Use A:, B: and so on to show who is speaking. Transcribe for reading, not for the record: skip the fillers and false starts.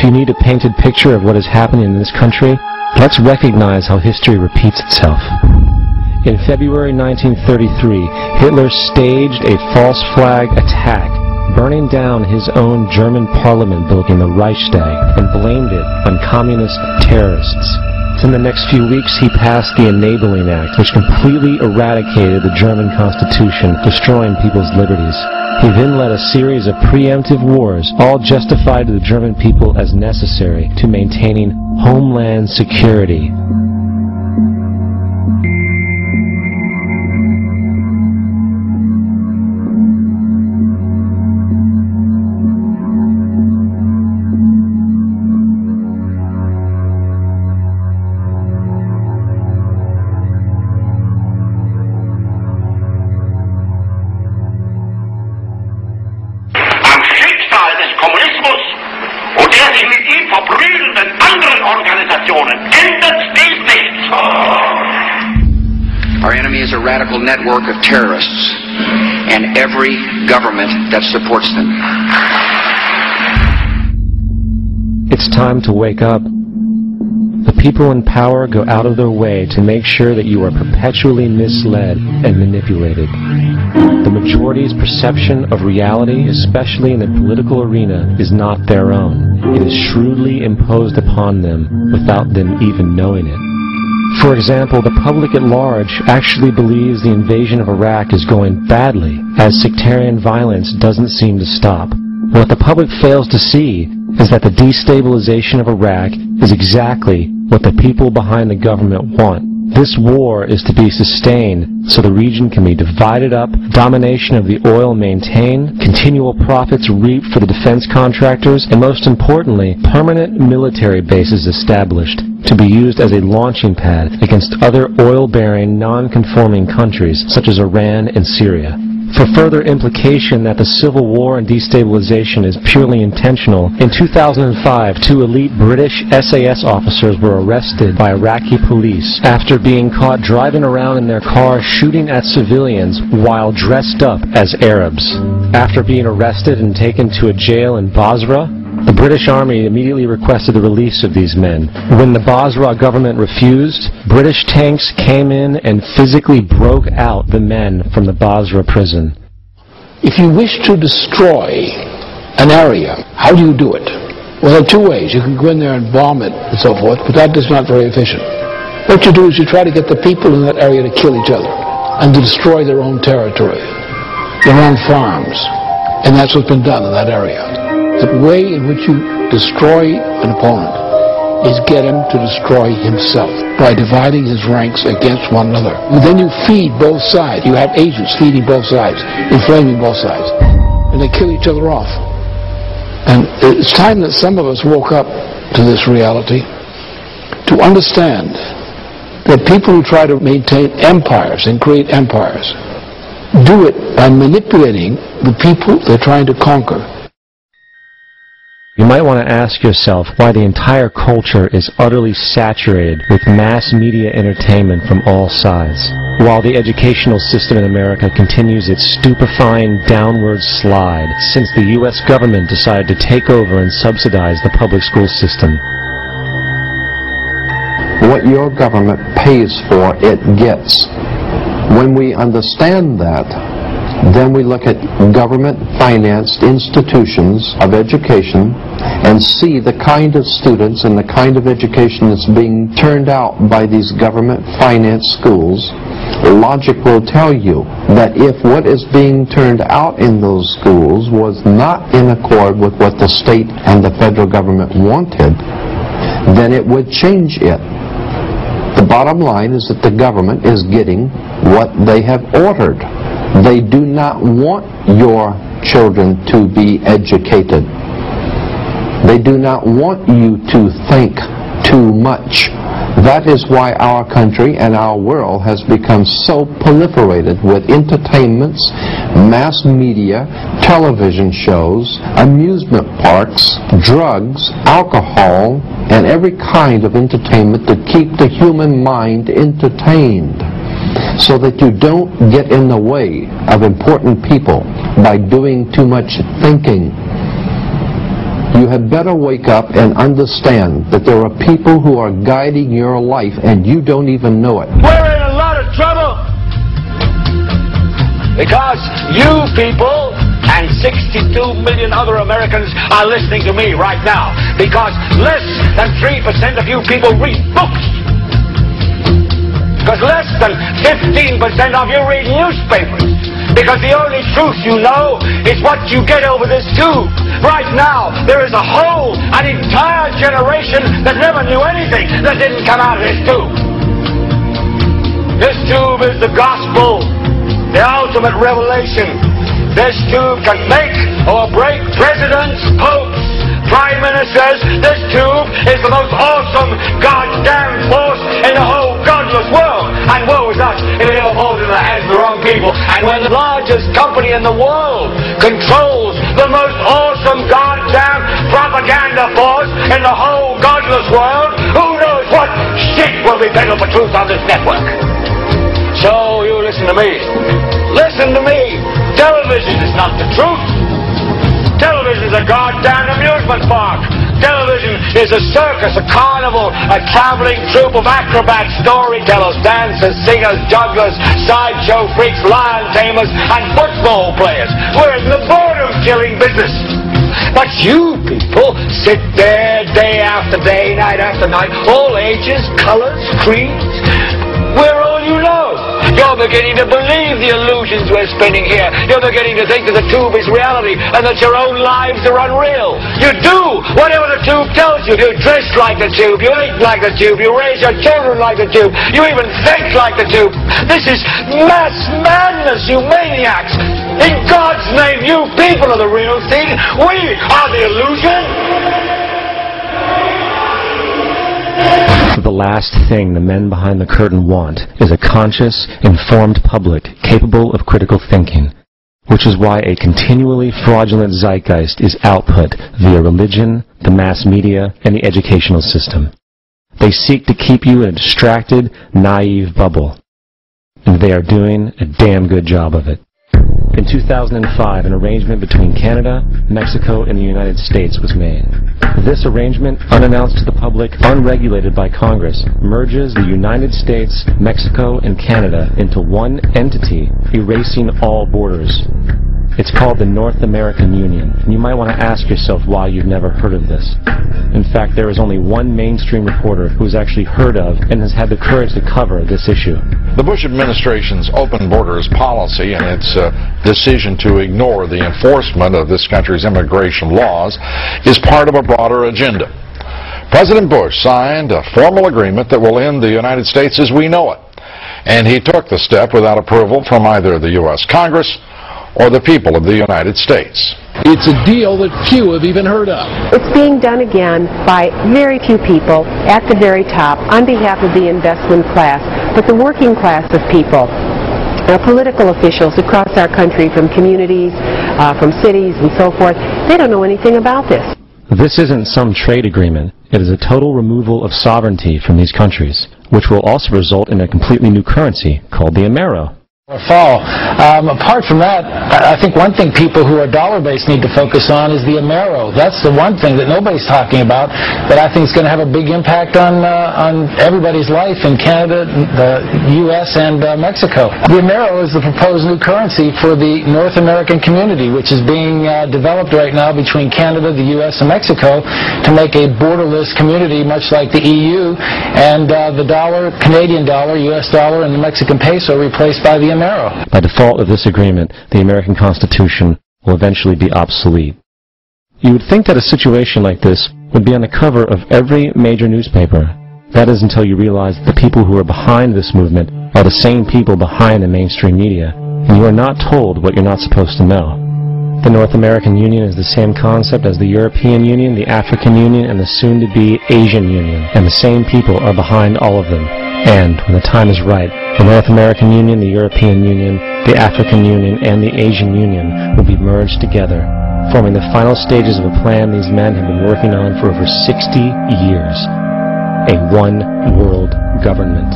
A: If you need a painted picture of what is happening in this country, let's recognize how history repeats itself. In February 1933, Hitler staged a false flag attack, burning down his own German parliament building, the Reichstag, and blamed it on communist terrorists. In the next few weeks, he passed the Enabling Act, which completely eradicated the German Constitution, destroying people's liberties. He then led a series of preemptive wars, all justified to the German people as necessary to maintaining homeland security.
B: Our enemy is a radical network of terrorists and every government that supports them.
A: It's time to wake up. The people in power go out of their way to make sure that you are perpetually misled and manipulated. The majority's perception of reality, especially in the political arena, is not their own. It is shrewdly imposed upon them without them even knowing it. For example, the public at large actually believes the invasion of Iraq is going badly, as sectarian violence doesn't seem to stop. What the public fails to see is that the destabilization of Iraq is exactly what the people behind the government want. This war is to be sustained so the region can be divided up, domination of the oil maintained, continual profits reaped for the defense contractors, and most importantly, permanent military bases established to be used as a launching pad against other oil-bearing, non-conforming countries such as Iran and Syria. For further implication that the civil war and destabilization is purely intentional, in 2005, 2 elite British SAS officers were arrested by Iraqi police after being caught driving around in their car shooting at civilians while dressed up as Arabs. After being arrested and taken to a jail in Basra, the British Army immediately requested the release of these men. When the Basra government refused, British tanks came in and physically broke out the men from the Basra prison.
C: If you wish to destroy an area, how do you do it? Well, there are 2 ways. You can go in there and bomb it and so forth, but that is not very efficient. What you do is you try to get the people in that area to kill each other and to destroy their own territory, their own farms. And that's what's been done in that area. The way in which you destroy an opponent is get him to destroy himself by dividing his ranks against one another. And then you feed both sides. You have agents feeding both sides, inflaming both sides. And they kill each other off. And it's time that some of us woke up to this reality to understand that people who try to maintain empires and create empires do it by manipulating the people they're trying to conquer.
A: You might want to ask yourself why the entire culture is utterly saturated with mass media entertainment from all sides, while the educational system in America continues its stupefying downward slide since the U.S. government decided to take over and subsidize the public school system.
D: What your government pays for, it gets. When we understand that, then we look at government-financed institutions of education and see the kind of students and the kind of education that's being turned out by these government-financed schools. Logic will tell you that if what is being turned out in those schools was not in accord with what the state and the federal government wanted, then it would change it. The bottom line is that the government is getting what they have ordered. They do not want your children to be educated. They do not want you to think too much. That is why our country and our world has become so proliferated with entertainments, mass media, television shows, amusement parks, drugs, alcohol, and every kind of entertainment to keep the human mind entertained, so that you don't get in the way of important people by doing too much thinking. you had better wake up and understand that there are people who are guiding your life and you don't even know it.
E: We're in a lot of trouble because you people and 62 million other Americans are listening to me right now, because less than 3% of you people read books, because less than 15% of you read newspapers, because the only truth you know is what you get over this tube. Right now, there is an entire generation that never knew anything that didn't come out of this tube. This tube is the gospel, the ultimate revelation. This tube can make or break presidents, popes, prime ministers. This tube is the most awesome goddamn force in the whole godless world. And woe is us if it ever falls into the hands of the wrong people. And when the largest company in the world controls the most awesome goddamn propaganda force in the whole godless world, who knows what shit will be peddled for truth on this network. So you listen to me. Listen to me. Television is not the truth. Television is a goddamn amusement park. Television is a circus, a carnival, a traveling troupe of acrobats, storytellers, dancers, singers, jugglers, sideshow freaks, lion tamers, and football players. We're in the boredom-killing business. But you people sit there day after day, night after night, all ages, colors, creeds. We're all you know. You're beginning to believe the illusions we're spinning here. You're beginning to think that the tube is reality and that your own lives are unreal. You do whatever the tube tells you. You dress like the tube. You eat like the tube. You raise your children like the tube. You even think like the tube. This is mass madness, you maniacs. In God's name, you people are the real thing. We are the illusion.
A: The last thing the men behind the curtain want is a conscious, informed public capable of critical thinking, which is why a continually fraudulent zeitgeist is output via religion, the mass media, and the educational system. They seek to keep you in a distracted, naive bubble, and they are doing a damn good job of it. In 2005, an arrangement between Canada, Mexico, and the United States was made. This arrangement, unannounced to the public, unregulated by Congress, merges the United States, Mexico, and Canada into one entity, erasing all borders. It's called the North American Union, and you might want to ask yourself why you've never heard of this. In fact, there is only one mainstream reporter who has actually heard of and has had the courage to cover this issue.
F: The Bush administration's open borders policy and its decision to ignore the enforcement of this country's immigration laws is part of a broader agenda. President Bush signed a formal agreement that will end the United States as we know it, and he took the step without approval from either the U.S. Congress or the people of the United States.
C: It's a deal that few have even heard of.
G: It's being done again by very few people at the very top on behalf of the investment class, but the working class of people, political officials across our country, from communities, from cities and so forth, they don't know anything about this.
A: This isn't some trade agreement. It is a total removal of sovereignty from these countries, which will also result in a completely new currency called the Amero.
H: Fall. Apart from that, I think one thing people who are dollar-based need to focus on is the Amero. That's the one thing that nobody's talking about that I think is going to have a big impact on everybody's life in Canada, the U.S., and Mexico. The Amero is the proposed new currency for the North American community, which is being developed right now between Canada, the U.S., and Mexico to make a borderless community, much like the EU, and the dollar, Canadian dollar, U.S. dollar, and the Mexican peso replaced by the Amero.
A: By default of this agreement, the American Constitution will eventually be obsolete. You would think that a situation like this would be on the cover of every major newspaper. That is until you realize that the people who are behind this movement are the same people behind the mainstream media, and you are not told what you're not supposed to know. The North American Union is the same concept as the European Union, the African Union, and the soon-to-be Asian Union, and the same people are behind all of them. And, when the time is right, the North American Union, the European Union, the African Union, and the Asian Union will be merged together, forming the final stages of a plan these men have been working on for over 60 years. A one-world government.